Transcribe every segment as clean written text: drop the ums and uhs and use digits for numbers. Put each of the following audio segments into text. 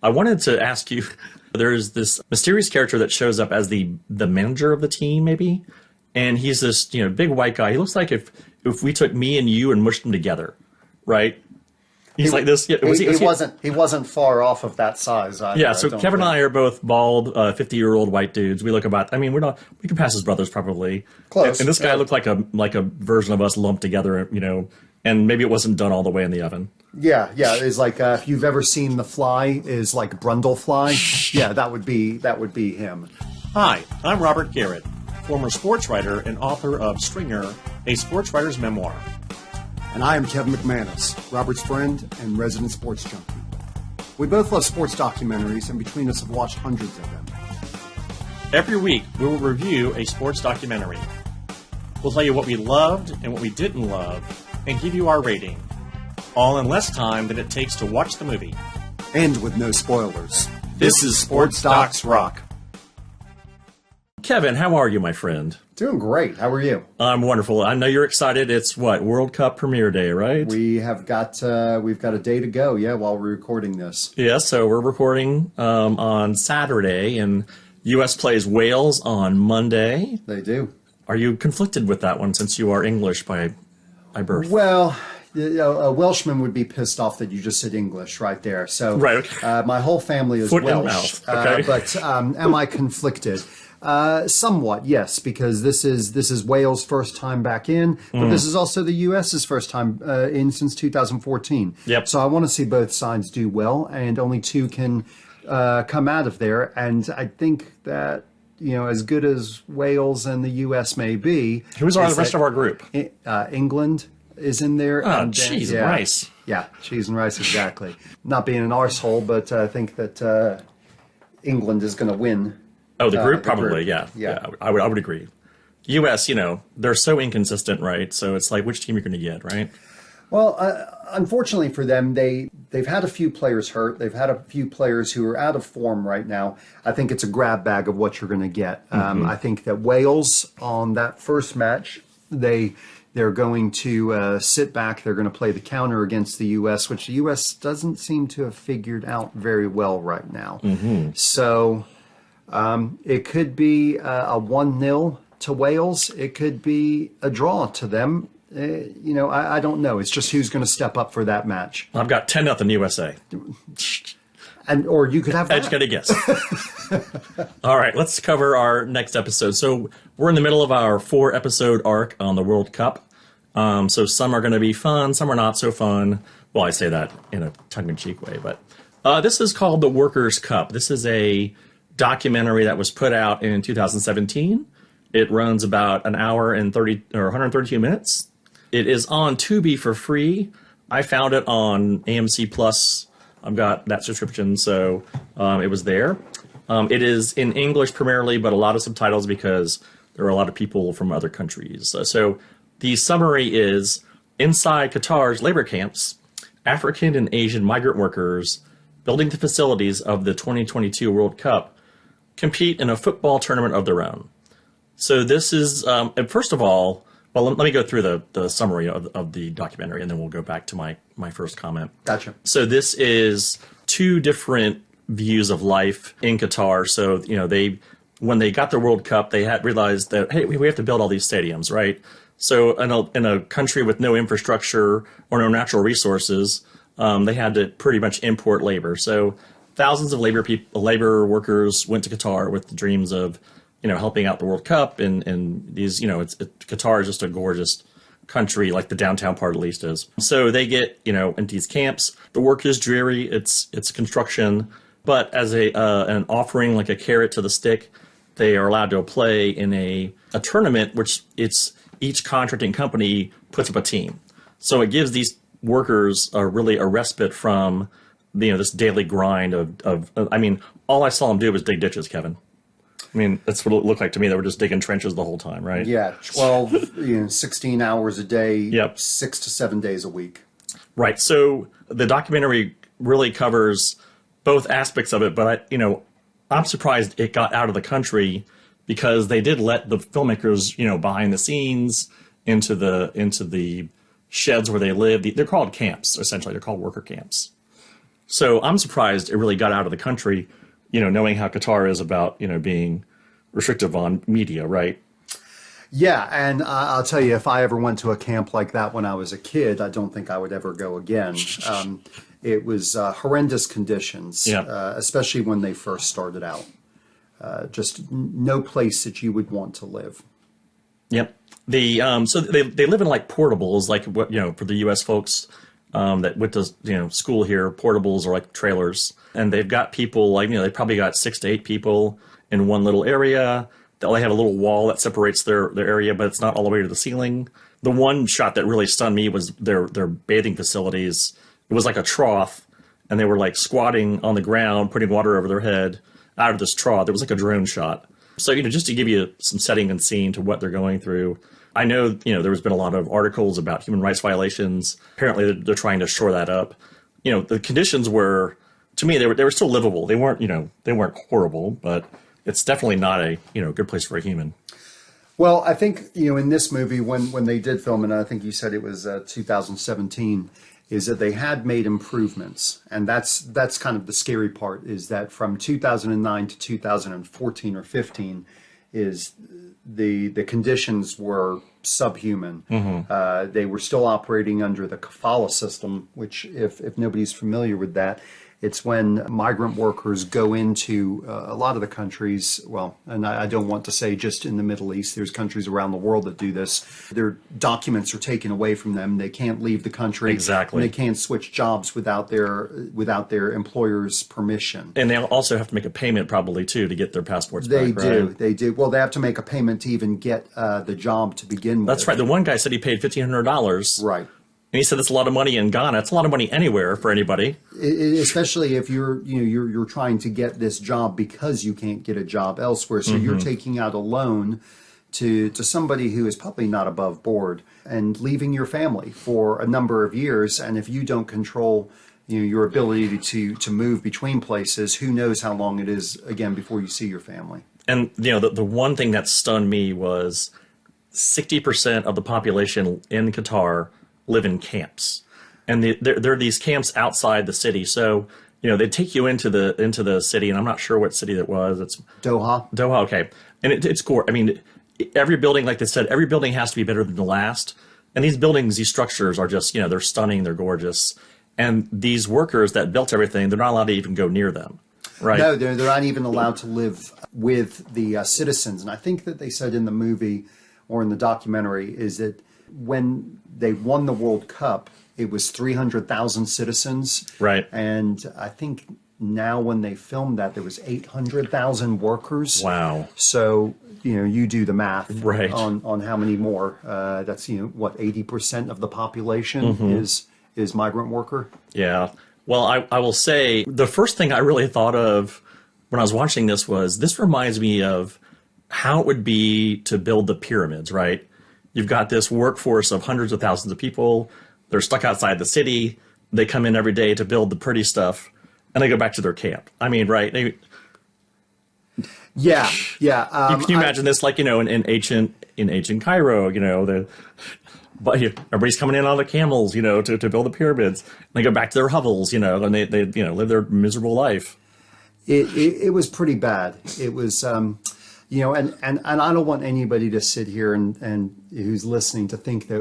I wanted to ask you, there's this mysterious character that shows up as the manager of the team, maybe, and he's this big white guy. He looks like if we took me and you and mushed him together, right? He's like this. Yeah, he wasn't far off of that size either. Yeah, so Kevin and I are both bald, 50-year-old white dudes. We look about. I mean, we can pass as brothers probably. Close. And this guy looked like a version of us lumped together, and maybe it wasn't done all the way in the oven. Yeah. It's like if you've ever seen The Fly, is like Brundlefly. Yeah, that would be him. Hi, I'm Robert Garrett, former sports writer and author of Stringer, a sports writer's memoir. And I am Kevin McManus, Robert's friend and resident sports junkie. We both love sports documentaries, and between us have watched hundreds of them. Every week, we will review a sports documentary. We'll tell you what we loved and what we didn't love, and give you our rating. All in less time than it takes to watch the movie. And with no spoilers. This is Sports Docs Rock. Kevin, how are you, my friend? Doing great. How are you? I'm wonderful. I know you're excited. It's World Cup premiere day, right? We've got a day to go, while we're recording this. Yeah, so we're recording on Saturday, and U.S. plays Wales on Monday. They do. Are you conflicted with that one since you are English by birth? Well, a Welshman would be pissed off that you just said English right there. So right, okay. My whole family is Foot Welsh. in mouth. Okay. But am I conflicted? Somewhat, yes, because this is Wales' first time back in, but this is also the U.S.'s first time in since 2014. Yep. So I want to see both sides do well, and only two can come out of there. And I think that as good as Wales and the U.S. may be, who's on the rest of our group? England is in there. Oh, cheese and rice. Yeah, cheese and rice, exactly. Not being an arsehole, but I think that England is going to win. Oh, the group? Probably, group. Yeah. I would agree. U.S., they're so inconsistent, right? So it's like, which team you're going to get, right? Well, unfortunately for them, they've had a few players hurt. They've had a few players who are out of form right now. I think it's a grab bag of what you're going to get. I think that Wales, on that first match, they're going to sit back. They're going to play the counter against the U.S., which the U.S. doesn't seem to have figured out very well right now. So it could be a 1-0 to Wales. It could be a draw to them. I don't know. It's just who's going to step up for that match. I've got 10-0 USA. Or you could have that. I just got to guess. All right, let's cover our next episode. So we're in the middle of our 4-episode arc on the World Cup. So some are going to be fun, some are not so fun. Well, I say that in a tongue-in-cheek way, but this is called the Workers' Cup. This is a documentary that was put out in 2017. It runs about an hour and 132 minutes. It is on Tubi for free. I found it on AMC Plus. I've got that subscription, so it was there. It is in English primarily, but a lot of subtitles because there are a lot of people from other countries. So the summary is, inside Qatar's labor camps, African and Asian migrant workers building the facilities of the 2022 World Cup compete in a football tournament of their own. So this is, first of all, well, let me go through the summary of the documentary, and then we'll go back to my first comment. Gotcha. So this is two different views of life in Qatar. So, when they got the World Cup, they had realized that, hey, we have to build all these stadiums, right? So in a country with no infrastructure or no natural resources, they had to pretty much import labor. So thousands of labor workers went to Qatar with the dreams of, helping out the World Cup, and these, Qatar is just a gorgeous country, like the downtown part at least is. So they get, into these camps. The work is dreary. It's construction, but as an offering, like a carrot to the stick, they are allowed to play in a tournament, which each contracting company puts up a team. So it gives these workers really a respite from, this daily grind of all I saw them do was dig ditches, Kevin. That's what it looked like to me. They were just digging trenches the whole time, right? Yeah, 12, 16 hours a day, yep. 6 to 7 days a week. Right. So the documentary really covers both aspects of it, but I'm surprised it got out of the country because they did let the filmmakers, behind the scenes into the sheds where they live. They're called camps, essentially. They're called worker camps. So I'm surprised it really got out of the country, knowing how Qatar is about, being restrictive on media, right? Yeah, and I'll tell you, if I ever went to a camp like that when I was a kid, I don't think I would ever go again. It was horrendous conditions, especially when they first started out. Just no place that you would want to live. Yep. So they live in like portables, like what for the U.S. folks that went to school here. Portables are like trailers, and they've got people like they probably got 6 to 8 people in one little area. They only have a little wall that separates their area, but it's not all the way to the ceiling. The one shot that really stunned me was their bathing facilities. It was like a trough, and they were like squatting on the ground, putting water over their head out of this trough. There was like a drone shot. So, just to give you some setting and scene to what they're going through. I know, there's been a lot of articles about human rights violations. Apparently, they're trying to shore that up. The conditions were, to me, they were still livable. They weren't, they weren't horrible, but it's definitely not a, good place for a human. Well, I think, in this movie, when they did film, and I think you said it was 2017, is that they had made improvements. And that's kind of the scary part, is that from 2009 to 2014 or 15 is the conditions were subhuman. Mm-hmm. They were still operating under the kafala system, which if nobody's familiar with that, it's when migrant workers go into a lot of the countries, well, and I don't want to say just in the Middle East, there's countries around the world that do this. Their documents are taken away from them. They can't leave the country. Exactly. And they can't switch jobs without their employer's permission. And they also have to make a payment probably, too, to get their passports back, right? They do. Well, they have to make a payment to even get the job to begin with. That's right. The one guy said he paid $1,500. Right. And he said that's a lot of money in Ghana. It's a lot of money anywhere for anybody. Especially if you're trying to get this job because you can't get a job elsewhere. So you're taking out a loan to somebody who is probably not above board and leaving your family for a number of years. And if you don't control your ability to move between places, who knows how long it is, again, before you see your family. And the one thing that stunned me was 60% of the population in Qatar live in camps, and there are these camps outside the city. So they take you into the city, and I'm not sure what city that was. It's Doha. Okay, and it's core. I mean, every building, like they said, every building has to be better than the last. And these buildings, these structures are just they're stunning, they're gorgeous, and these workers that built everything, they're not allowed to even go near them. Right? No, they're not even allowed to live with the citizens. And I think that they said in the movie or in the documentary is that when they won the World Cup, it was 300,000 citizens. Right. And I think now when they filmed that, there was 800,000 workers. Wow. So, you do the math right. on how many more. That's, 80% of the population is migrant worker. Yeah. Well, I will say the first thing I really thought of when I was watching this reminds me of how it would be to build the pyramids, right? You've got this workforce of hundreds of thousands of people. They're stuck outside the city. They come in every day to build the pretty stuff, and they go back to their camp. I mean, right? Yeah. Can you imagine this, like in ancient Cairo? But everybody's coming in on the camels, to build the pyramids. And they go back to their hovels, and they live their miserable life. It was pretty bad. It was. And I don't want anybody to sit here and who's listening to think that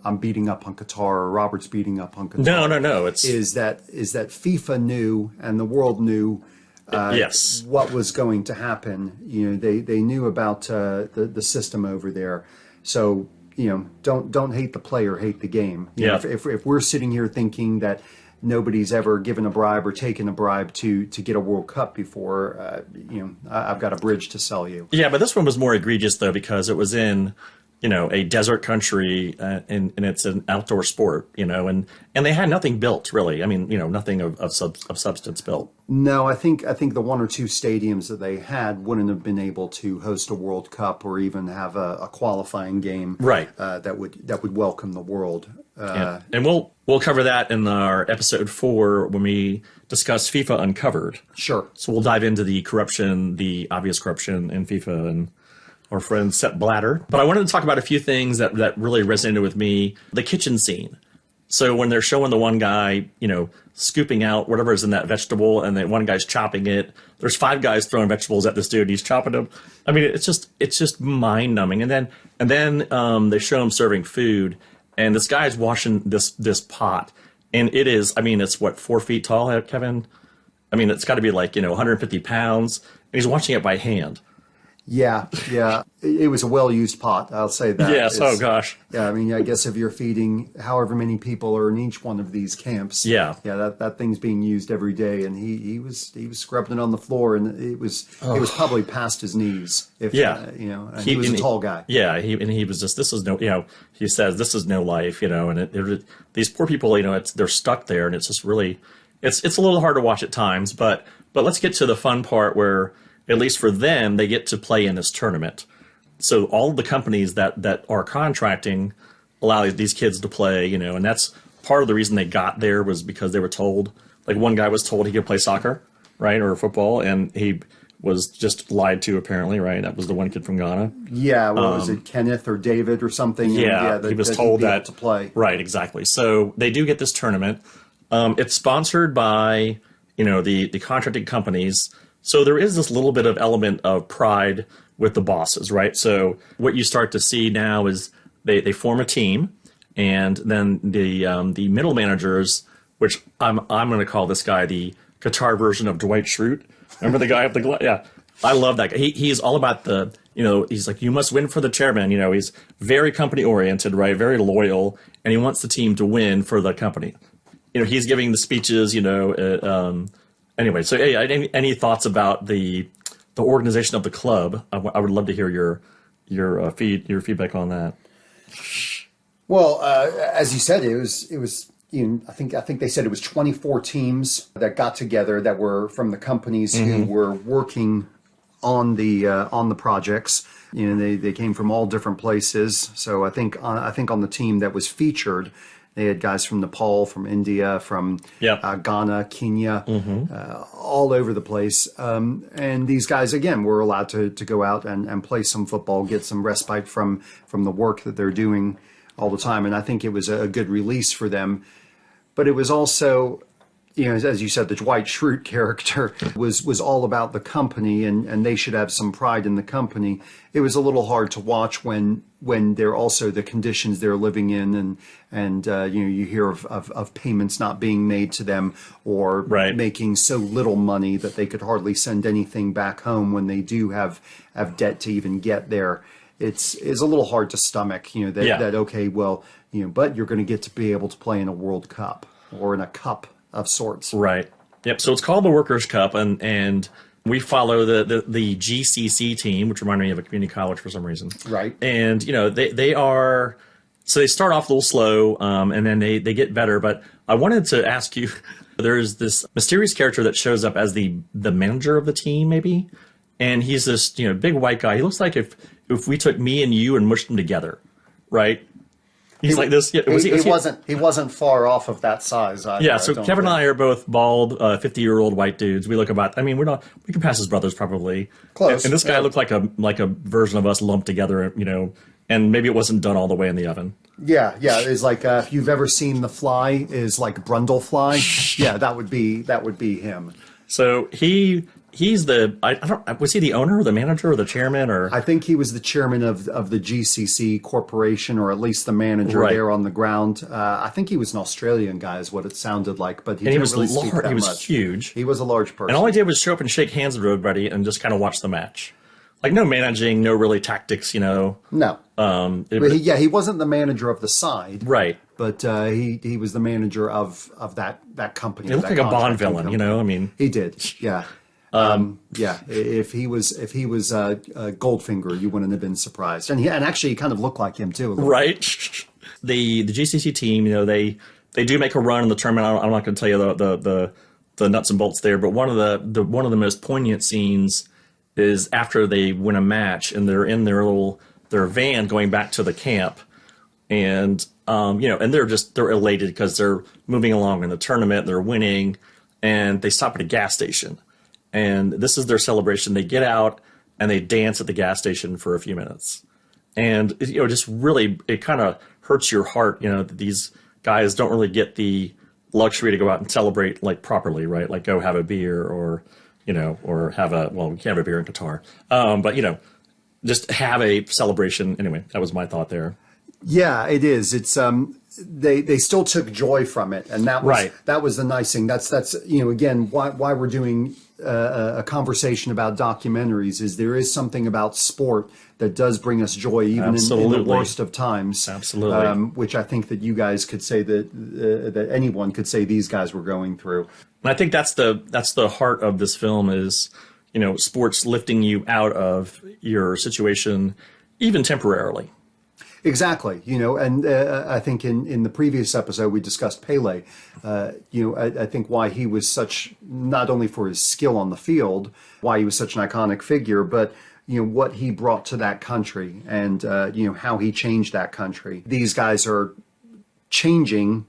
I'm beating up on Qatar or Robert's beating up on Qatar. No. Is that FIFA knew and the world knew yes. what was going to happen. They knew about the system over there. So don't hate the player, hate the game. If we're sitting here thinking that nobody's ever given a bribe or taken a bribe to get a World Cup before, I've got a bridge to sell you. Yeah, but this one was more egregious, though, because it was in, a desert country, and it's an outdoor sport, and they had nothing built, really. I mean, nothing of substance built. No, I think the one or two stadiums that they had wouldn't have been able to host a World Cup or even have a qualifying game, right? That would welcome the world. Yeah. And we'll cover that in our episode 4 when we discuss FIFA Uncovered. Sure. So we'll dive into the corruption, the obvious corruption in FIFA and our friend Sepp Blatter. But I wanted to talk about a few things that really resonated with me. The kitchen scene. So when they're showing the one guy, scooping out whatever is in that vegetable, and then one guy's chopping it, there's 5 guys throwing vegetables at this dude. He's chopping them. I mean, it's just mind numbing. And then they show him serving food, and this guy's washing this pot, and it is. I mean, it's what, 4 feet tall, Kevin? I mean, it's got to be like 150 pounds, and he's washing it by hand. Yeah. It was a well-used pot, I'll say that. Yes, oh gosh. Yeah, I mean, I guess if you're feeding however many people are in each one of these camps. Yeah. Yeah, that thing's being used every day, and he was scrubbing it on the floor, and it was probably past his knees. And he was a tall guy. Yeah, he was just, this is no, he says this is no life, and these poor people, they're stuck there, and it's just really, it's a little hard to watch at times, but let's get to the fun part where, at least for them, they get to play in this tournament. So all of the companies that are contracting allow these kids to play, and that's part of the reason they got there, was because they were told, like one guy was told he could play soccer, right, or football, and he was just lied to, apparently, right? That was the one kid from Ghana. Yeah, what was it, Kenneth or David or something? Yeah, he was told that to play. Right, exactly. So they do get this tournament. It's sponsored by, the contracting companies. So there is this little bit of element of pride with the bosses, right? So what you start to see now is they form a team, and then the middle managers, which I'm going to call this guy the Qatar version of Dwight Schrute. Remember the guy up the yeah? I love that guy. He's all about the he's like, you must win for the chairman. He's very company oriented, right? Very loyal, and he wants the team to win for the company. He's giving the speeches. Anyway, so any thoughts about the organization of the club? I would love to hear your feedback on that. Well, as you said, it was. I think they said it was 24 teams that got together that were from the companies who were working on the projects. They came from all different places. So I think on the team that was featured, they had guys from Nepal, from India, from Ghana, Kenya, all over the place. And these guys, again, were allowed to go out and play some football, get some respite from the work that they're doing all the time. And I think it was a good release for them. But it was also, as you said, the Dwight Schrute character was all about the company, and they should have some pride in the company. It was a little hard to watch when they're also the conditions they're living in, and you hear of payments not being made to them, or making so little money that they could hardly send anything back home when they do have debt to even get there. It's a little hard to stomach, that okay, well, but you're going to get to be able to play in a World Cup or in a cup of sorts. Right. Yep. So it's called the Workers' Cup, and we follow the GCC team, which reminded me of a community college for some reason. Right. And they are, so they start off a little slow, and then they get better. But I wanted to ask you, there's this mysterious character that shows up as the manager of the team, maybe, and he's this big white guy. He looks like if we took me and you and mushed him together, right? He's like this. Yeah, he wasn't far off of that size either. Yeah, so Kevin and I are both bald, 50-year-old white dudes. We look about. I mean, we can pass as brothers probably. Close. And this guy looked like a version of us lumped together, and maybe it wasn't done all the way in the oven. Yeah. It's like if you've ever seen The Fly, is like Brundlefly. Yeah, that would be him. So he's was he the owner or the manager or the chairman, or? I think he was the chairman of the GCC Corporation, or at least the manager there on the ground. I think he was an Australian guy, is what it sounded like, but he was really large. He was huge. He was a large person, and all he did was show up and shake hands with everybody and just kind of watch the match. Like no managing, no really tactics, No. He wasn't the manager of the side, right? But he was the manager of that company. He looked like a Bond villain, company. I mean, he did, yeah. If he was Goldfinger, you wouldn't have been surprised. And actually, he kind of looked like him too, right? The GCC team, they do make a run in the tournament. I'm not going to tell you the nuts and bolts there, but one of the most poignant scenes is after they win a match and they're in their van going back to the camp, and and they're elated because they're moving along in the tournament, they're winning, and they stop at a gas station. And this is their celebration. They get out and they dance at the gas station for a few minutes. And, just really, it kind of hurts your heart, that these guys don't really get the luxury to go out and celebrate like properly, right? Like go have a beer or, or have we can't have a beer in Qatar. But, just have a celebration. Anyway, that was my thought there. Yeah, it is. It's they still took joy from it, and that was Right. that was the nice thing. That's again why we're doing a conversation about documentaries is there is something about sport that does bring us joy even in the worst of times. Absolutely. Which I think that you guys could say that anyone could say these guys were going through. And I think that's the heart of this film is, sports lifting you out of your situation, even temporarily. Exactly, and I think in the previous episode we discussed Pele. I think why he was such, not only for his skill on the field, why he was such an iconic figure, but what he brought to that country and how he changed that country. These guys are changing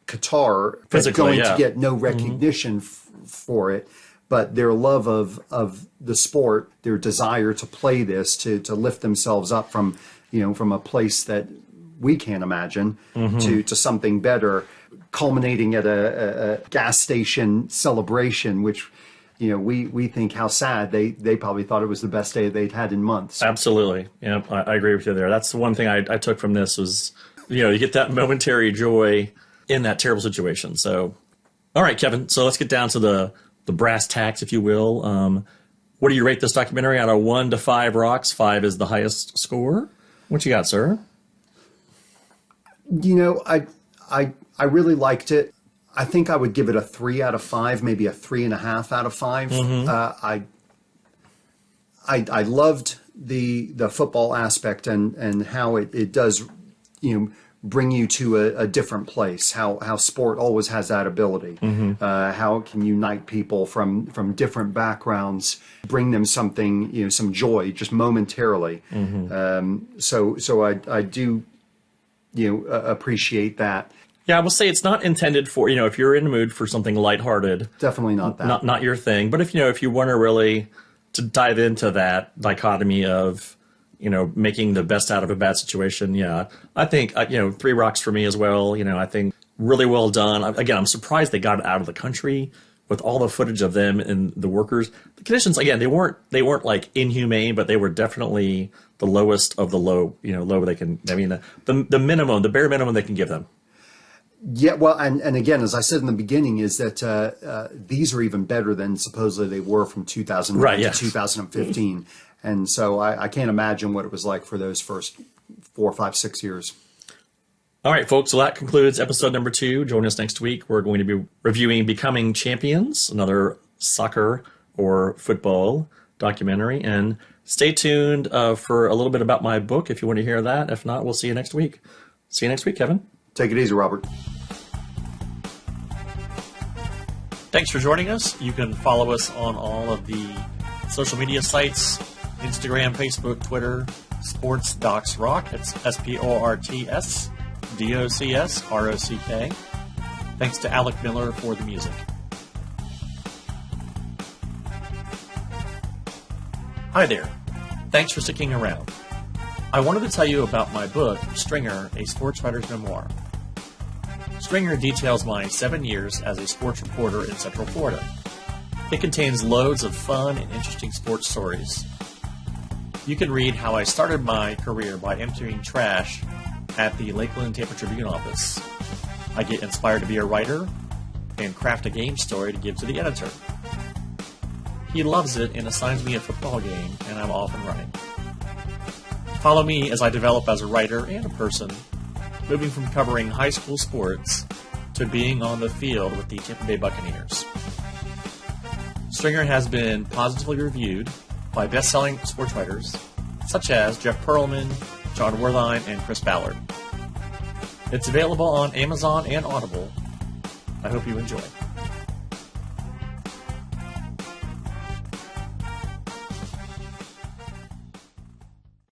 Qatar, but going to get no recognition for it. But their love of the sport, their desire to play this, to lift themselves up from a place that we can't imagine to something better, culminating at a gas station celebration, which, we think how sad. They probably thought it was the best day they'd had in months. Absolutely. Yeah, I agree with you there. That's the one thing I took from this was, you get that momentary joy in that terrible situation. So, all right, Kevin. So let's get down to the brass tacks, if you will. What do you rate this documentary out of 1 to 5 rocks? 5 is the highest score. What you got, sir? I really liked it. I think I would give it a 3 out of 5, maybe a 3.5 out of 5. I loved the football aspect and how it does, bring you to a different place. How sport always has that ability. How it can unite people from different backgrounds, bring them something, some joy just momentarily. So I do, appreciate that. Yeah, I will say it's not intended for, if you're in the mood for something lighthearted. Definitely not that. Not your thing. But if you want to really to dive into that dichotomy of, making the best out of a bad situation, yeah, I think, 3 rocks for me as well. I think really well done. Again, I'm surprised they got it out of the country with all the footage of them and the workers. The conditions, again, they weren't like inhumane, but they were definitely the lowest of the low, low they can, the minimum, the bare minimum they can give them. Yeah, well, and again, as I said in the beginning, is that these are even better than supposedly they were from 2009 to 2015. And so I can't imagine what it was like for those first 4, 5, 6 years. All right, folks, so that concludes episode number 2. Join us next week. We're going to be reviewing Becoming Champions, another soccer or football documentary. And stay tuned for a little bit about my book if you want to hear that. If not, we'll see you next week. See you next week, Kevin. Take it easy, Robert. Thanks for joining us. You can follow us on all of the social media sites, Instagram, Facebook, Twitter, Sports Docs Rock. It's SportsDocsRock. Thanks to Alec Miller for the music. Hi there. Thanks for sticking around. I wanted to tell you about my book, Stringer, a Sports Writer's Memoir. Stringer details my 7 years as a sports reporter in Central Florida. It contains loads of fun and interesting sports stories. You can read how I started my career by emptying trash at the Lakeland Tampa Tribune office. I get inspired to be a writer and craft a game story to give to the editor. He loves it and assigns me a football game, and I'm off and running. Follow me as I develop as a writer and a person, moving from covering high school sports to being on the field with the Tampa Bay Buccaneers. Stringer has been positively reviewed by best-selling sports writers such as Jeff Pearlman, John Wertheim, and Chris Ballard. It's available on Amazon and Audible. I hope you enjoy.